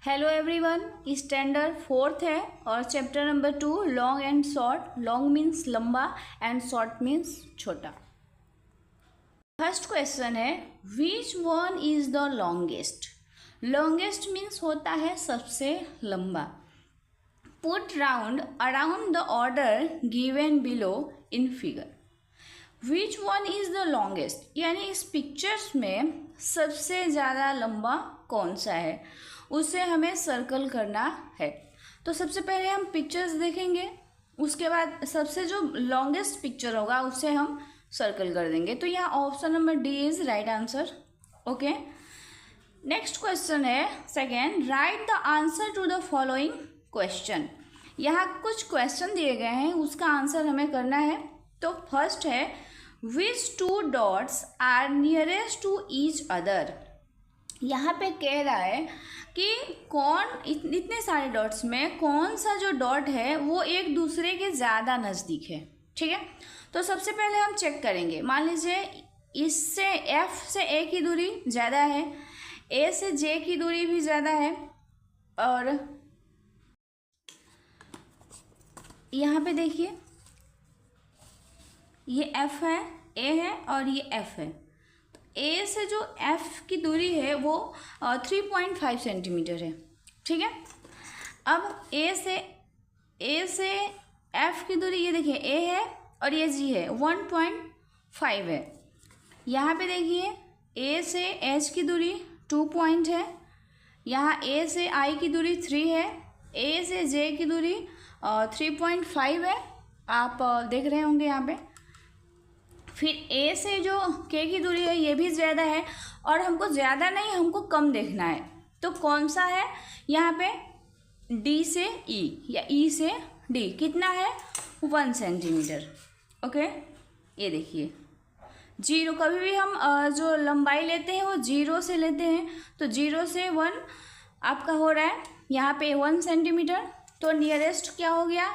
Hello everyone, standard fourth है और chapter number 2 long and short. Long means लंबा and short means छोटा। First question है which one is the longest. Longest means होता है सबसे लंबा। Put round around the order given below in figure. Which one is the longest यानी इस pictures में सबसे ज़्यादा लंबा कौन सा है, उसे हमें सर्कल करना है। तो सबसे पहले हम पिक्चर्स देखेंगे, उसके बाद सबसे जो लॉन्गेस्ट पिक्चर होगा उसे हम सर्कल कर देंगे। तो यहाँ option number D is right answer. Okay, next question है second, right the answer to the following question. यहाँ कुछ क्वेश्चन दिए गए हैं, उसका आंसर हमें करना है। तो फर्स्ट है which two dots are nearest to each other. यहाँ पे कह रहा है कि कौन इतने सारे डॉट्स में कौन सा जो डॉट है वो एक दूसरे के ज़्यादा नज़दीक है। ठीक है, तो सबसे पहले हम चेक करेंगे। मान लीजिए इससे एफ से ए की दूरी ज़्यादा है, ए से जे की दूरी भी ज़्यादा है, और यहाँ पे देखिए ये एफ है, ए है और ये एफ है। ए से जो एफ की दूरी है वो 3.5 सेंटीमीटर है। ठीक है, अब ए से एफ की दूरी ये देखिए ए है और ये जी है 1.5 है। यहाँ पे देखिए ए से एच की दूरी 2 पॉइंट है, यहाँ ए से आई की दूरी 3 है, ए से जे की दूरी 3.5 है। आप देख रहे होंगे यहाँ पे। फिर ए से जो के की दूरी है ये भी ज़्यादा है, और हमको ज़्यादा नहीं हमको कम देखना है। तो कौन सा है यहाँ पे, डी से ई या ई से डी कितना है 1 सेंटीमीटर। ओके, ये देखिए जीरो, कभी भी हम जो लंबाई लेते हैं वो 0 से लेते हैं। तो 0 से 1 आपका हो रहा है यहाँ पे 1 सेंटीमीटर। तो नियरेस्ट क्या हो गया,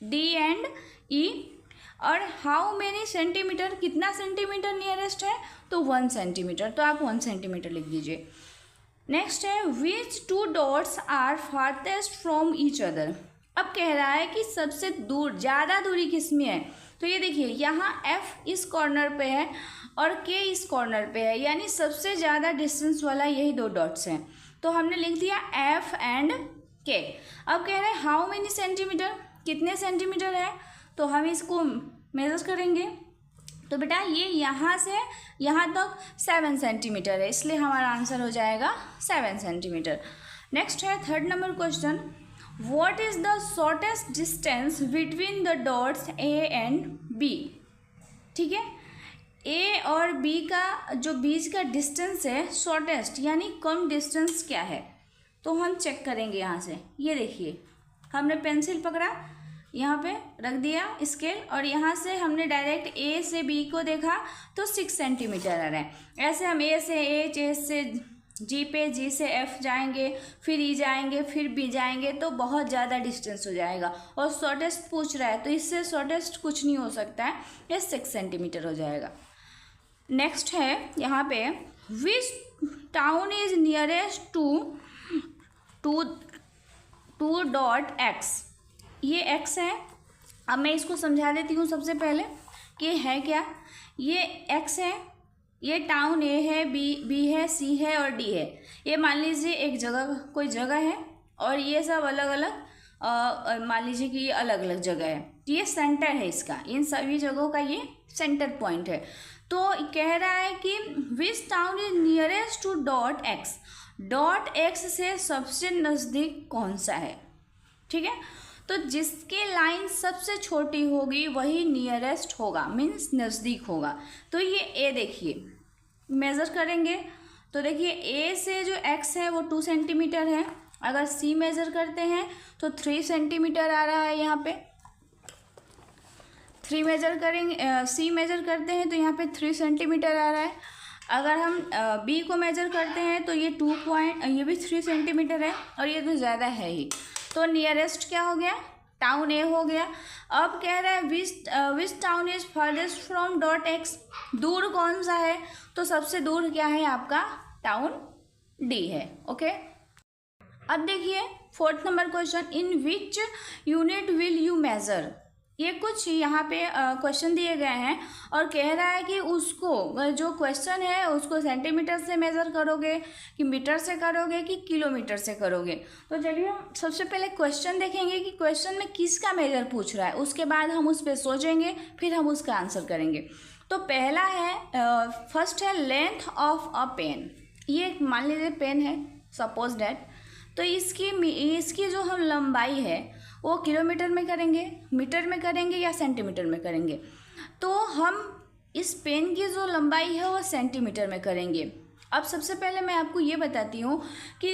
डी एंड ई। और हाउ मेनी सेंटीमीटर, कितना सेंटीमीटर नियरेस्ट है, तो 1 सेंटीमीटर। तो आप 1 सेंटीमीटर लिख दीजिए। नेक्स्ट है which two dots are farthest from each other. अब कह रहा है कि सबसे दूर ज़्यादा दूरी किस में है। तो ये देखिए यहाँ एफ इस कॉर्नर पे है और के इस कॉर्नर पे है, यानी सबसे ज़्यादा डिस्टेंस वाला यही 2 डॉट्स हैं। तो हमने लिख दिया एफ एंड के। अब कह रहे हैं हाउ मेनी सेंटीमीटर, कितने सेंटीमीटर है, तो हम इसको मेजर करेंगे। तो बेटा ये यहाँ से यहाँ तक 7 सेंटीमीटर है, इसलिए हमारा आंसर हो जाएगा 7 सेंटीमीटर। नेक्स्ट है third number question, what is the shortest distance between the dots A and B. ठीक है, ए और बी का जो बीच का डिस्टेंस है शॉर्टेस्ट यानी कम डिस्टेंस क्या है, तो हम चेक करेंगे यहाँ से। ये देखिए हमने पेंसिल पकड़ा, यहाँ पे रख दिया स्केल, और यहाँ से हमने डायरेक्ट ए से बी को देखा तो 6 सेंटीमीटर आ रहा है। ऐसे हम ए से एच, ए से जी पे, जी से एफ जाएंगे, फिर ई जाएंगे, फिर बी जाएंगे, तो बहुत ज़्यादा डिस्टेंस हो जाएगा। और शॉर्टेस्ट पूछ रहा है तो इससे शॉर्टेस्ट कुछ नहीं हो सकता है, ये 6 सेंटीमीटर हो जाएगा। नेक्स्ट है यहाँ पे which town is nearest to dot X. ये x है। अब मैं इसको समझा देती हूँ सबसे पहले कि है क्या। ये x है, ये टाउन ए है, बी है, सी है और डी है। ये मान लीजिए एक जगह, कोई जगह है, और ये सब अलग अलग मान लीजिए कि ये अलग अलग जगह है। ये सेंटर है इसका, इन सभी जगहों का ये सेंटर पॉइंट है। तो कह रहा है कि which town is nearest to dot X. Dot X से सबसे नज़दीक कौन सा है। ठीक है, तो जिसके लाइन सबसे छोटी होगी वही नियरेस्ट होगा, मीन्स नज़दीक होगा। तो ये ए देखिए मेज़र करेंगे तो देखिए ए से जो एक्स है वो 2 सेंटीमीटर है। अगर सी मेज़र करते हैं तो 3 सेंटीमीटर आ रहा है यहाँ पे। 3 मेज़र करेंगे, सी मेज़र करते हैं तो यहाँ पे 3 सेंटीमीटर आ रहा है। अगर हम बी को मेज़र करते हैं तो ये 2 पॉइंट, ये भी 3 सेंटीमीटर है, और ये तो ज़्यादा है ही। तो नियरेस्ट क्या हो गया, टाउन ए हो गया। अब कह रहा है which town is farthest from dot X. दूर कौन सा है, तो सबसे दूर क्या है आपका टाउन डी है। ओके, अब देखिए fourth number question, in which unit will you measure. ये कुछ यहाँ पे क्वेश्चन दिए गए हैं और कह रहा है कि उसको जो क्वेश्चन है उसको सेंटीमीटर से मेज़र करोगे कि मीटर से करोगे कि किलोमीटर से करोगे। तो चलिए हम सबसे पहले क्वेश्चन देखेंगे कि क्वेश्चन में किसका मेजर पूछ रहा है, उसके बाद हम उस पर सोचेंगे, फिर हम उसका आंसर करेंगे। तो पहला है, फर्स्ट है लेंथ ऑफ अ पेन। ये मान लीजिए पेन है, सपोज डैट, तो इसकी जो हम लंबाई है वो किलोमीटर में करेंगे, मीटर में करेंगे या सेंटीमीटर में करेंगे। तो हम इस पेन की जो लंबाई है वो सेंटीमीटर में करेंगे। अब सबसे पहले मैं आपको ये बताती हूँ कि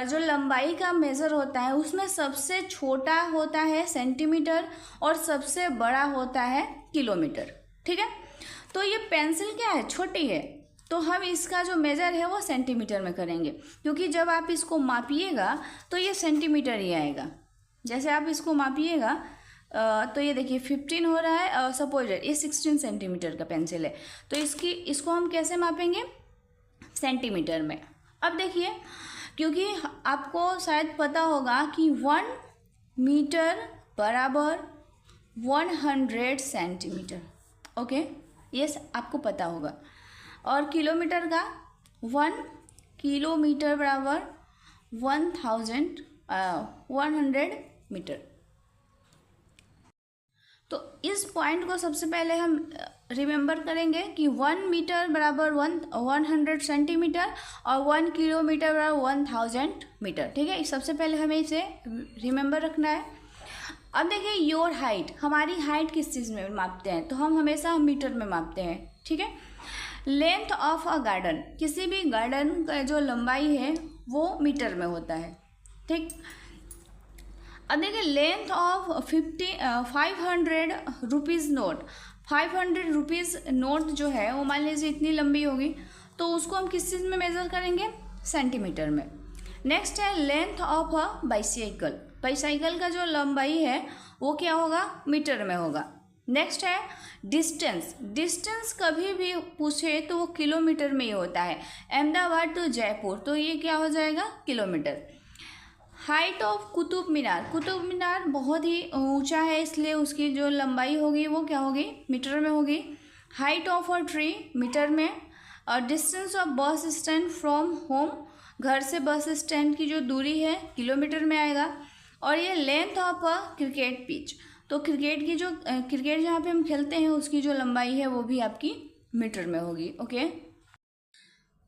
जो लंबाई का मेज़र होता है उसमें सबसे छोटा होता है सेंटीमीटर और सबसे बड़ा होता है किलोमीटर, ठीक है। तो ये पेंसिल क्या है, छोटी है, तो हम इसका जो मेज़र है वो सेंटीमीटर में करेंगे, क्योंकि जब आप इसको मापिएगा तो ये सेंटीमीटर ही आएगा। जैसे आप इसको मापिएगा तो ये देखिए 15 हो रहा है, सपोज ये 16 सेंटीमीटर का पेंसिल है, तो इसको हम कैसे मापेंगे, सेंटीमीटर में। अब देखिए, क्योंकि आपको शायद पता होगा कि 1 मीटर बराबर 100 सेंटीमीटर, ओके, ये आपको पता होगा। और किलोमीटर का 1 किलोमीटर बराबर 100 मीटर। तो इस पॉइंट को सबसे पहले हम रिमेंबर करेंगे कि 1 मीटर बराबर 100 सेंटीमीटर और 1 किलोमीटर बराबर 1000 मीटर, ठीक है। सबसे पहले हमें इसे रिमेंबर रखना है। अब देखिए योर हाइट, हमारी हाइट किस चीज़ में मापते हैं, तो हम हमेशा मीटर में मापते हैं, ठीक है। लेंथ ऑफ अ गार्डन, किसी भी गार्डन का जो लंबाई है वो मीटर में होता है, ठीक। अब देखिए length of 500 rupees note, 500 rupees note जो है वो मान लीजिए इतनी लंबी होगी, तो उसको हम किस चीज़ में मेज़र करेंगे, सेंटीमीटर में। नेक्स्ट है length of a bicycle, bicycle का जो लंबाई है वो क्या होगा, मीटर में होगा। नेक्स्ट है डिस्टेंस, डिस्टेंस कभी भी पूछे तो वो किलोमीटर में ही होता है। अहमदाबाद टू जयपुर, तो ये क्या हो जाएगा, kilometre. Height of Qutub Minar, Qutub Minar बहुत ही ऊंचा है इसलिए उसकी जो लंबाई होगी वो क्या होगी, मीटर में होगी। Height of a tree metre में। और distance of bus stand from home, घर से बस स्टैंड की जो दूरी है किलोमीटर में आएगा। और ये length of a cricket pitch, तो क्रिकेट जहाँ पे हम खेलते हैं उसकी जो लंबाई है वो भी आपकी मीटर में होगी, ओके।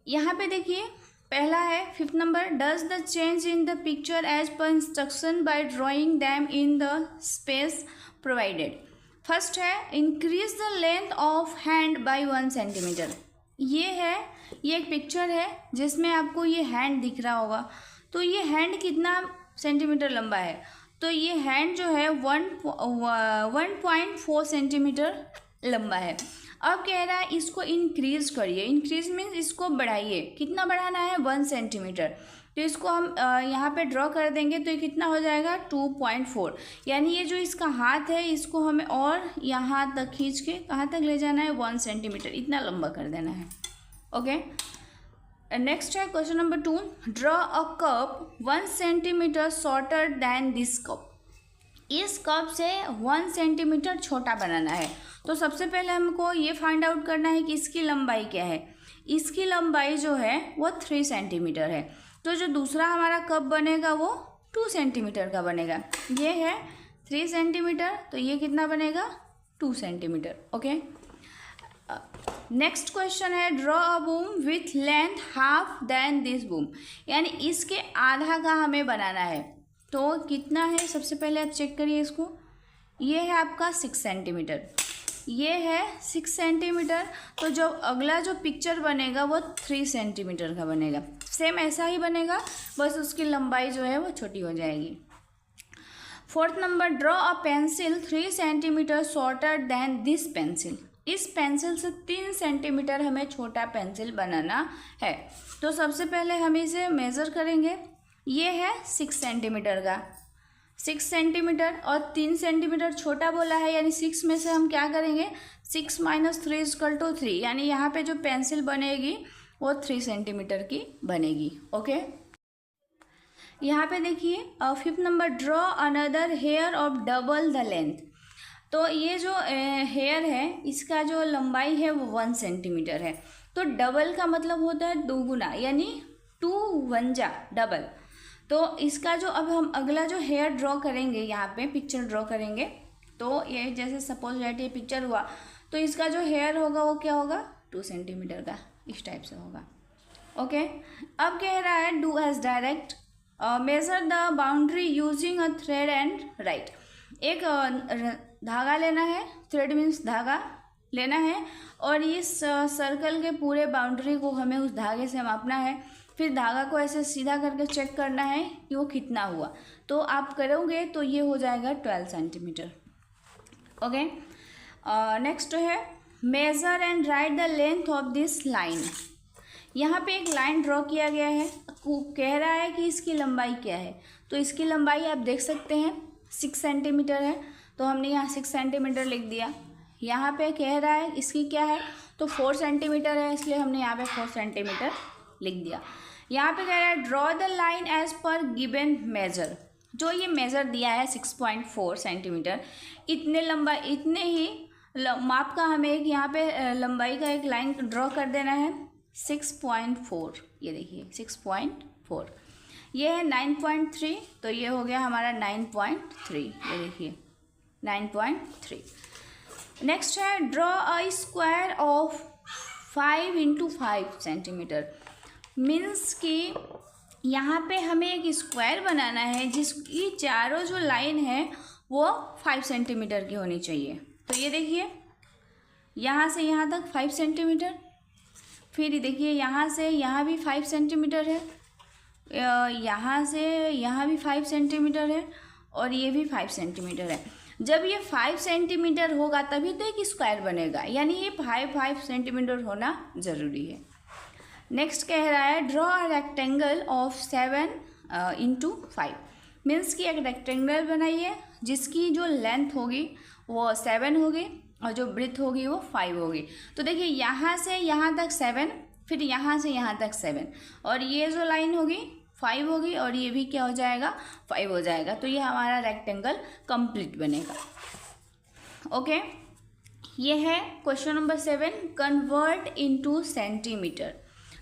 यहाँ पे देखिए पहला है 5th number, does the change in the picture as per instruction by drawing them in the space provided. First है increase the length of hand by 1 centimetre. ये एक पिक्चर है जिसमें आपको ये हैंड दिख रहा होगा, तो ये हैंड कितना सेंटीमीटर लंबा है, तो ये हैंड जो है 1.4 सेंटीमीटर लंबा है। अब कह रहा है इसको इंक्रीज करिए, इंक्रीज मीन्स इसको बढ़ाइए, कितना बढ़ाना है, 1 सेंटीमीटर। तो इसको हम यहाँ पे ड्रॉ कर देंगे तो ये कितना हो जाएगा, 2.4। यानी ये जो इसका हाथ है इसको हमें और यहाँ तक खींच के कहाँ तक ले जाना है, 1 सेंटीमीटर, इतना लंबा कर देना है, ओके। नेक्स्ट है question number 2, draw a cup 1 centimetre shorter than this cup. इस कप से 1 सेंटीमीटर छोटा बनाना है। तो सबसे पहले हमको ये फाइंड आउट करना है कि इसकी लंबाई क्या है। इसकी लंबाई जो है वो 3 सेंटीमीटर है, तो जो दूसरा हमारा कप बनेगा वो 2 सेंटीमीटर का बनेगा। ये है 3 सेंटीमीटर, तो ये कितना बनेगा, 2 सेंटीमीटर, ओके। नेक्स्ट क्वेश्चन है draw a boom with length half then this boom, यानी इसके आधा का हमें बनाना है। तो कितना है, सबसे पहले आप चेक करिए इसको, ये है आपका 6 सेंटीमीटर, ये है 6 सेंटीमीटर। तो जो अगला जो पिक्चर बनेगा वो 3 सेंटीमीटर का बनेगा, सेम ऐसा ही बनेगा, बस उसकी लंबाई जो है वो छोटी हो जाएगी। 4th number, draw a pencil 3 centimetre shorter than this pencil. इस पेंसिल से 3 सेंटीमीटर हमें छोटा पेंसिल बनाना है। तो सबसे पहले हम इसे मेज़र करेंगे, ये है 6 सेंटीमीटर का, 6 सेंटीमीटर और 3 सेंटीमीटर छोटा बोला है, यानी 6 में से हम क्या करेंगे, 6 - 3 = 3, यानी यहाँ पे जो पेंसिल बनेगी वो 3 सेंटीमीटर की बनेगी, ओके। यहाँ पे देखिए 5th number, draw another hair of double the length. तो ये जो हेयर है इसका जो लंबाई है वो 1 सेंटीमीटर है। तो डबल का मतलब होता है दोगुना, यानी 2 1 जा डबल। तो इसका जो अब हम अगला जो हेयर ड्रॉ करेंगे, यहाँ पे पिक्चर ड्रॉ करेंगे, तो ये जैसे सपोज दैट ये पिक्चर हुआ, तो इसका जो हेयर होगा वो क्या होगा, 2 सेंटीमीटर का, इस टाइप से होगा। ओके, अब कह रहा है do as directed, measure the boundary using a thread and write. एक धागा लेना है, थ्रेड मीन्स धागा लेना है, और इस सर्कल के पूरे बाउंड्री को हमें उस धागे से मापना है। फिर धागा को ऐसे सीधा करके चेक करना है कि वो कितना हुआ। तो आप करोगे तो ये हो जाएगा 12 सेंटीमीटर। ओके, नेक्स्ट है measure and write the length of this line. यहाँ पे एक लाइन ड्रॉ किया गया है, कह रहा है कि इसकी लंबाई क्या है। तो इसकी लंबाई आप देख सकते हैं 6 सेंटीमीटर है, तो हमने यहाँ 6 सेंटीमीटर लिख दिया। यहाँ पे कह रहा है इसकी क्या है, तो 4 सेंटीमीटर है, इसलिए हमने यहाँ पे 4 सेंटीमीटर लिख दिया। यहाँ पे कह रहा है draw the line as per given measure. जो ये मेज़र दिया है 6.4 सेंटीमीटर, इतने लंबा, इतने ही माप का हमें एक यहाँ पे लंबाई का एक लाइन ड्रॉ कर देना है 6.4। ये देखिए 6.4, ये है 9.3, तो ये हो गया हमारा 9.3। ये देखिए 9.3। नेक्स्ट है draw a square of 5 × 5 centimetre. Means कि यहाँ पे हमें एक स्क्वायर बनाना है जिसकी चारों जो लाइन है वो 5 सेंटीमीटर की होनी चाहिए। तो ये देखिए यहाँ से यहाँ तक 5 सेंटीमीटर, फिर देखिए यहाँ से यहाँ भी 5 सेंटीमीटर है, यहाँ से यहाँ भी 5 सेंटीमीटर है, और ये भी 5 सेंटीमीटर है। जब ये 5 सेंटीमीटर होगा तभी तो एक स्क्वायर बनेगा, यानी ये 5 सेंटीमीटर होना ज़रूरी है। नेक्स्ट कह रहा है draw a rectangle of 7 × 5। Means कि एक रेक्टेंगल बनाइए जिसकी जो लेंथ होगी वो 7 होगी और जो ब्रेथ होगी वो 5 होगी। तो देखिए यहाँ से यहाँ तक 7, फिर यहाँ से यहाँ तक 7, और ये जो लाइन होगी 5 होगी, और ये भी क्या हो जाएगा, 5 हो जाएगा। तो ये हमारा रेक्टेंगल कंप्लीट बनेगा। ओके, ये है question number 7, convert into centimetre.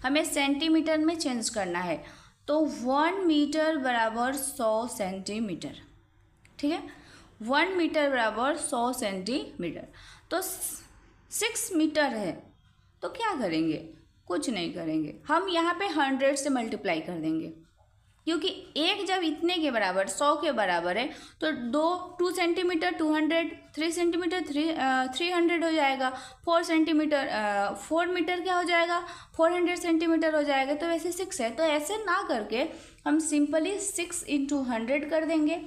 हमें सेंटीमीटर में चेंज करना है, तो 1 मीटर बराबर 100 सेंटीमीटर। ठीक है, 1 मीटर बराबर 100 सेंटीमीटर। तो 6 मीटर है, तो क्या करेंगे, कुछ नहीं करेंगे, हम यहाँ पे 100 से मल्टीप्लाई कर देंगे, क्योंकि एक जब इतने के बराबर 100 के बराबर है तो 2 सेंटीमीटर 200, 3 सेंटीमीटर 300 हो जाएगा, 4 सेंटीमीटर 4 मीटर क्या हो जाएगा, 400 सेंटीमीटर हो जाएगा। तो वैसे 6 है, तो ऐसे ना करके हम सिंपली 6 × 100 कर देंगे।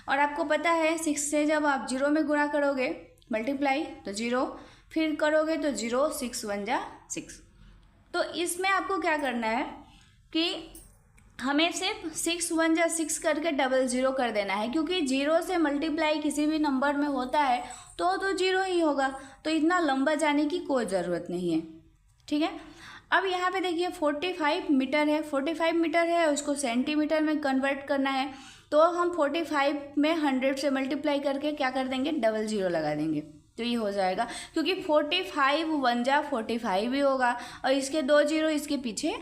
और आपको पता है 6 से जब आप 0 में गुणा करोगे मल्टीप्लाई तो 0, फिर करोगे तो 0, 6 1 जा 6। तो इसमें आपको क्या करना है कि हमें सिर्फ 6 1 जा 6 करके 00 कर देना है, क्योंकि 0 से मल्टीप्लाई किसी भी नंबर में होता है तो 0 ही होगा, तो इतना लंबा जाने की कोई ज़रूरत नहीं है। ठीक है, अब यहाँ पे देखिए 45 मीटर है, 45 मीटर है, उसको सेंटीमीटर में कन्वर्ट करना है, तो हम 45 में 100 से मल्टीप्लाई करके क्या कर देंगे, 00 लगा देंगे, तो ये हो जाएगा, क्योंकि 45 1 जा 45 भी होगा, और इसके 2 0 इसके पीछे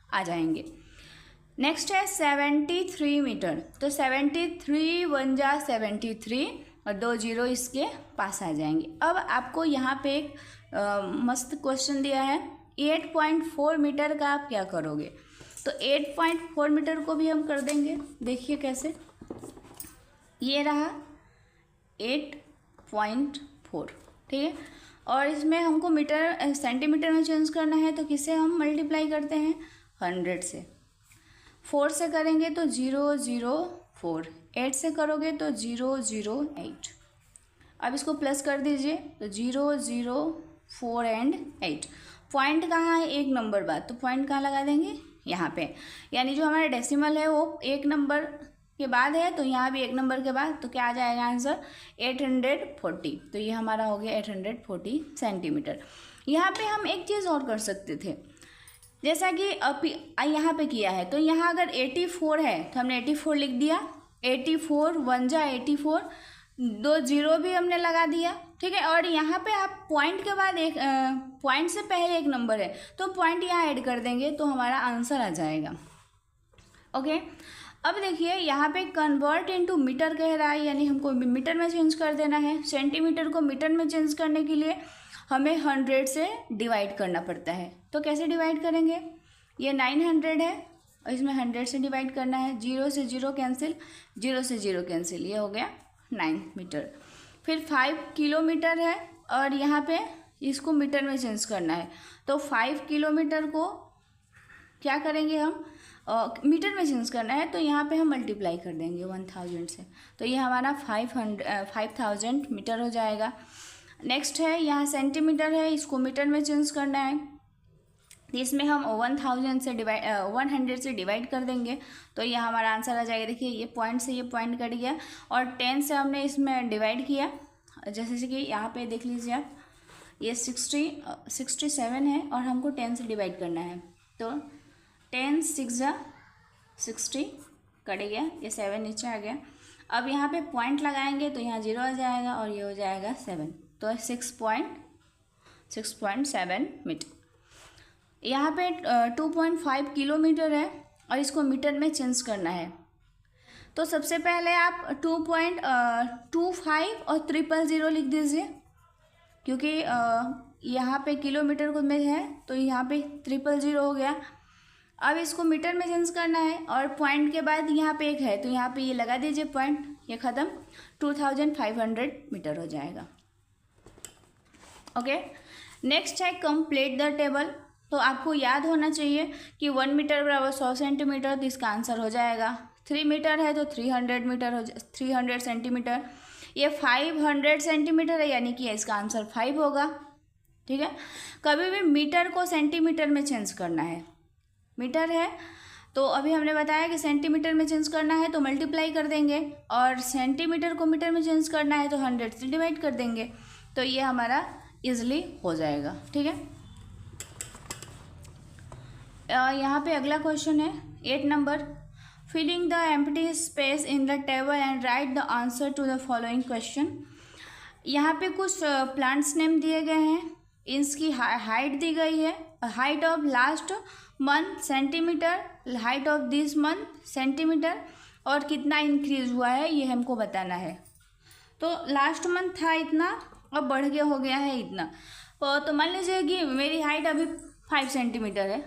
आ जाएंगे। नेक्स्ट है 73 मीटर, तो 73 1 जा 73 और 2 0 इसके पास आ जाएंगे। अब आपको यहाँ पे एक मस्त क्वेश्चन दिया है, 8.4 मीटर का आप क्या करोगे। तो 8.4 मीटर को भी हम कर देंगे, देखिए कैसे, ये रहा 8.4। ठीक है, और इसमें हमको मीटर सेंटीमीटर में चेंज करना है, तो किससे हम मल्टीप्लाई करते हैं, 100 से। 4 से करेंगे तो 004, 8 से करोगे तो 008। अब इसको प्लस कर दीजिए तो 004 एंड 8। पॉइंट कहाँ है, एक नंबर बाद, तो पॉइंट कहाँ लगा देंगे, यहाँ पे, यानी जो हमारा डेसिमल है वो एक नंबर के बाद है, तो यहाँ भी एक नंबर के बाद, तो क्या आ जाएगा आंसर 840। तो ये हमारा हो गया 840 सेंटीमीटर। यहाँ पे हम एक चीज़ और कर सकते थे, जैसा कि यहाँ पे किया है, तो यहाँ अगर 84 है तो हमने 84 लिख दिया, 84 1 जा 84, 2 जीरो भी हमने लगा दिया, ठीक है। और यहाँ पे आप पॉइंट के बाद एक पॉइंट से पहले एक नंबर है तो पॉइंट यहाँ ऐड कर देंगे तो हमारा आंसर आ जाएगा। ओके, अब देखिए यहाँ पे कन्वर्ट इनटू मीटर कह रहा है, यानी हमको मीटर में चेंज कर देना है। सेंटीमीटर को मीटर में चेंज करने के लिए हमें 100 से डिवाइड करना पड़ता है। तो कैसे डिवाइड करेंगे, ये 900 है और इसमें 100 से डिवाइड करना है। 0 से 0 कैंसिल, 0 से 0 कैंसिल, ये हो गया 9 मीटर। फिर 5 किलोमीटर है और यहाँ पे इसको मीटर में चेंज करना है, तो 5 किलोमीटर को क्या करेंगे हम, मीटर में चेंज करना है, तो यहाँ पे हम मल्टीप्लाई कर देंगे 1000 से, तो ये हमारा 5000 मीटर हो जाएगा। नेक्स्ट है यहाँ सेंटीमीटर है, इसको मीटर में चेंज करना है, इसमें हम 100 से डिवाइड कर देंगे, तो ये हमारा आंसर आ जाएगा। देखिए ये पॉइंट से ये पॉइंट कट गया और 10 से हमने इसमें डिवाइड किया, जैसे कि यहाँ पे देख लीजिए आप, ये 67 है और हमको 10 से डिवाइड करना है, तो 10 6 जा 60 कट गया, ये 7 नीचे आ गया। अब यहाँ पे पॉइंट लगाएंगे तो यहाँ 0 आ जाएगा और ये हो जाएगा 7, तो 6.7 मीटर। यहाँ पे 2.5 किलोमीटर है और इसको मीटर में चेंज करना है, तो सबसे पहले आप 2.25 और 000 लिख दीजिए, क्योंकि यहाँ पे किलोमीटर को में है तो यहाँ पे 000 हो गया। अब इसको मीटर में चेंज करना है और पॉइंट के बाद यहाँ पे एक है तो यहाँ पे ये लगा दीजिए पॉइंट, ये ख़त्म, 2500 मीटर हो जाएगा। ओके, नेक्स्ट है कंप्लीट द टेबल। तो आपको याद होना चाहिए कि 1 मीटर बराबर 100 सेंटीमीटर, तो इसका आंसर हो जाएगा। 3 मीटर है तो 300 मीटर हो 300 सेंटीमीटर। ये 500 सेंटीमीटर है, यानी कि इसका आंसर 5 होगा, ठीक है। कभी भी मीटर को सेंटीमीटर में चेंज करना है, मीटर है तो अभी हमने बताया कि सेंटीमीटर में चेंज करना है तो मल्टीप्लाई कर देंगे, और सेंटीमीटर को मीटर में चेंज करना है तो 100 से डिवाइड कर देंगे, तो ये हमारा इजली हो जाएगा, ठीक है। यहाँ पे अगला क्वेश्चन है 8 number, filling the empty space in the table and write the answer to the following question. यहाँ पे कुछ प्लांट्स नेम दिए गए हैं, इसकी हाइट दी गई है, height of last month centimetre, height of this month centimetre, और कितना इंक्रीज हुआ है ये हमको बताना है। तो लास्ट मंथ था इतना, अब बढ़ गया हो गया है इतना, तो मान लीजिए कि मेरी हाइट अभी 5 सेंटीमीटर है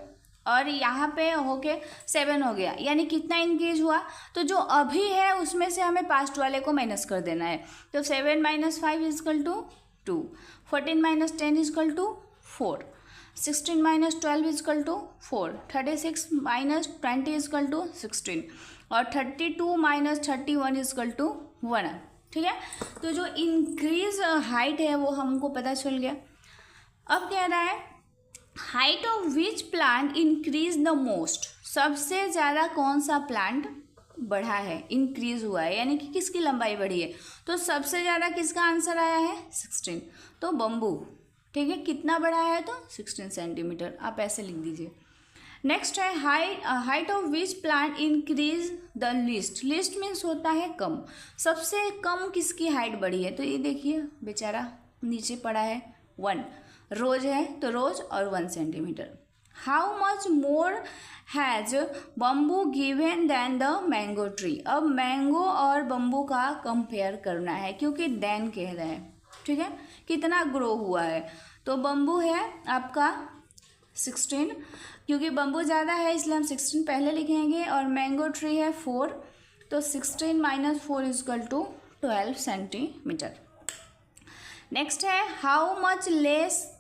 और यहाँ पे होके 7 हो गया, यानी कितना इंक्रीज हुआ, तो जो अभी है उसमें से हमें पास्ट वाले को माइनस कर देना है, तो 7 - 5 = 2, 14 - 10 = 4, 16 - 12 = 4, 36 - 20 = 16, और 32 - 31 = 1, ठीक है। तो जो इंक्रीज हाइट है वो हमको पता चल गया। अब कह रहा है height of which plant increase the most, सबसे ज़्यादा कौन सा प्लांट बढ़ा है, इंक्रीज हुआ है, यानी कि किसकी लंबाई बढ़ी है, तो सबसे ज़्यादा किसका आंसर आया है 16, तो बम्बू, ठीक है। कितना बढ़ा है तो 16 सेंटीमीटर, आप ऐसे लिख दीजिए। नेक्स्ट है height of which plant increase the least, least means होता है कम, सबसे कम किसकी हाइट बढ़ी है, तो ये देखिए बेचारा नीचे पड़ा है 1, रोज है तो रोज और 1 centimetre. How much more has bamboo given than the mango tree, अब मैंगो और बम्बू का कंपेयर करना है, क्योंकि दैन कह रहा है, ठीक है, कितना ग्रो हुआ है, तो बम्बू है आपका 16, क्योंकि बम्बू ज़्यादा है इसलिए हम 16 पहले लिखेंगे, और मैंगो ट्री है 4, तो 16 - 4 = 12 सेंटीमीटर। नेक्स्ट है how much less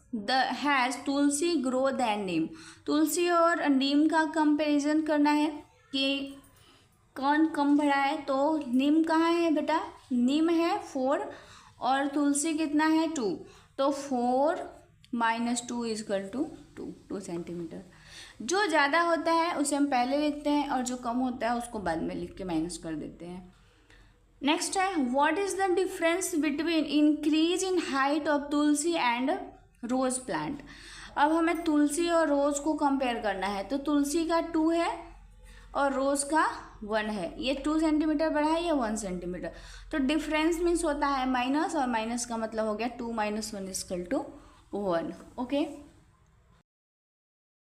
has tulsi grow than neem, तुलसी और नीम का कंपैरिजन करना है कि कौन कम बढ़ा है, तो नीम कहाँ है बेटा, नीम है 4 और तुलसी कितना है 2, तो 4 - 2 = 2 सेंटीमीटर। जो ज़्यादा होता है उसे हम पहले लिखते हैं और जो कम होता है उसको बाद में लिख के माइनस कर देते हैं। नेक्स्ट है what is the difference between increase in height of tulsi and rose plant, अब हमें तुलसी और रोज़ को कंपेयर करना है, तो तुलसी का 2 है और रोज़ का 1 है। ये 2 सेंटीमीटर बढ़ा है, या 1 सेंटीमीटर, तो डिफरेंस मीन्स होता है माइनस, और माइनस का मतलब हो गया 2 - 1 = 1। ओके।